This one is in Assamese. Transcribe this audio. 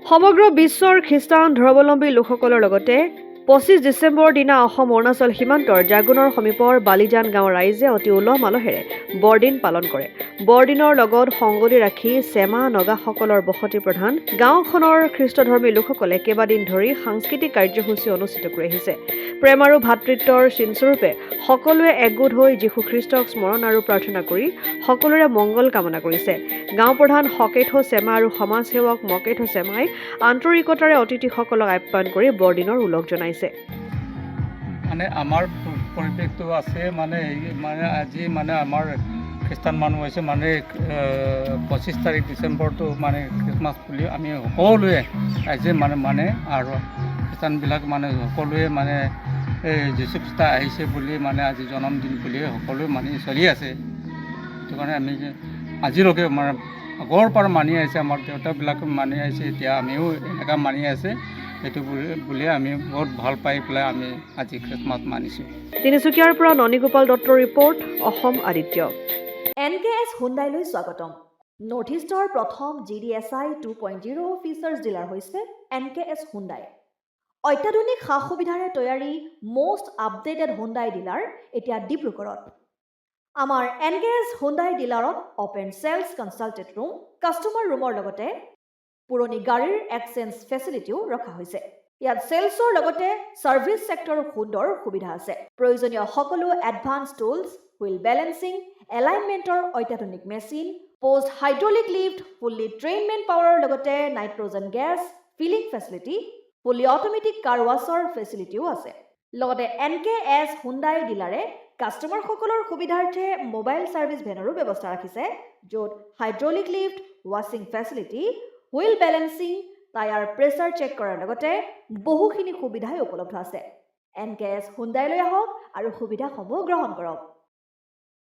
সমগ্ৰ বিশ্বৰ খ্ৰীষ্টান ধৰ্মাৱলম্বী লোকসকলৰ লগতে ২৫ ডিচেম্বৰ দিনা অসম অৰুণাচল সীমান্তৰ জাগুনৰ সমীপৰ বালিজান গাঁৱৰ ৰাইজে অতি উলহ মালহেৰে বৰদিন পালন কৰে। বৰদিনৰ লগত সংগতি ৰাখি চেমা নগাসকলৰ বসতি প্ৰধান গাঁওখনৰ খ্ৰীষ্টধৰ্মী লোকসকলে কেইবাদিন ধৰি সাংস্কৃতিক কাৰ্যসূচী অনুষ্ঠিত কৰি আহিছে। প্ৰেম আৰু ভাতৃত্বৰ চিনস্বৰূপে সকলোৱে একগোট হৈ যীশু খ্ৰীষ্টক স্মৰণ আৰু প্ৰাৰ্থনা কৰি সকলোৰে মংগল কামনা কৰিছে। গাঁও প্ৰধান হকেথো চেমা আৰু সমাজসেৱক মকেথো চেমাই আন্তৰিকতাৰে অতিথিসকলক আপ্যায়ন কৰি বৰদিনৰ উলহ জনাইছে। মানে আমাৰ পৰিৱেশটো আছে মানে আজি মানে আমাৰ খ্ৰীষ্টান মানুহ হৈছে মানে ২৫ তাৰিখ ডিচেম্বৰটো মানে খ্ৰীষ্টমাছ বুলি আমি সকলোৱে আজি মানে আৰু খ্ৰীষ্টানবিলাক মানে সকলোৱে মানে এই যীশু খ্ৰীষ্ট আহিছে বুলি মানে আজি জন্মদিন বুলি সকলোৱে মানি চলি আছে। সেইটো কাৰণে আমি আজিলৈকে মানে আগৰ পৰা মানি আহিছে, আমাৰ দেউতাবিলাকে মানি আহিছে, এতিয়া আমিও এনেকুৱা মানি আছে। সেইটো বুলি আমি বহুত ভাল পাই পেলাই আমি আজি খ্ৰীষ্টমাছ মানিছোঁ। তিনিচুকীয়াৰ পৰা ননীগোপাল দত্তৰ ৰিপৰ্ট, অসম আদিত্য। NKS হুণ্ডাইলৈ স্বাগতম। নৰ্থ ইষ্টৰ প্ৰথম GDSI 2.0 ফিচাৰ্ছ ডিলাৰ হৈছে NKS হুণ্ডাই। অত্যাধুনিক সা সুবিধাৰে তৈয়াৰী মষ্ট আপডেটেড হুণ্ডাই ডিলাৰ এতিয়া ডিব্ৰুগড়ত। আমাৰ NKS হুণ্ডাই ডিলাৰত open sales consulted room, customer ৰুমৰ লগতে পুৰণি গাড়ীৰ এক্সচেঞ্জ ফেচিলিটিও ৰখা হৈছে। ইয়াত চেলছৰ লগতে ছাৰ্ভিচ ছেক্টৰৰ সুন্দৰ সুবিধা আছে। প্ৰয়োজনীয় সকলো এডভান্স টুলছ, হুইল বেলেন্সিং, এলাইনমেণ্টৰ অত্যাধুনিক machine, post hydraulic lift, fully ট্ৰেইনমেণ্ট পাৱাৰৰ লগতে nitrogen gas filling facility, fully automatic car washer ফেচিলিটিও আছে। লগতে NKS হুণ্ডাই ডিলাৰে কাষ্টমাৰসকলৰ সুবিধাৰ্থে মোবাইল ছাৰ্ভিচ ভেনৰো ব্যৱস্থা ৰাখিছে, য'ত হাইড্ৰলিক লিফ্ট, ৱাশ্বিং facility, wheel balancing, tyre pressure check কৰাৰ লগতে বহুখিনি সুবিধাই উপলব্ধ আছে। NKS হুণ্ডাইলৈ আহক আৰু সুবিধাসমূহ গ্ৰহণ কৰক।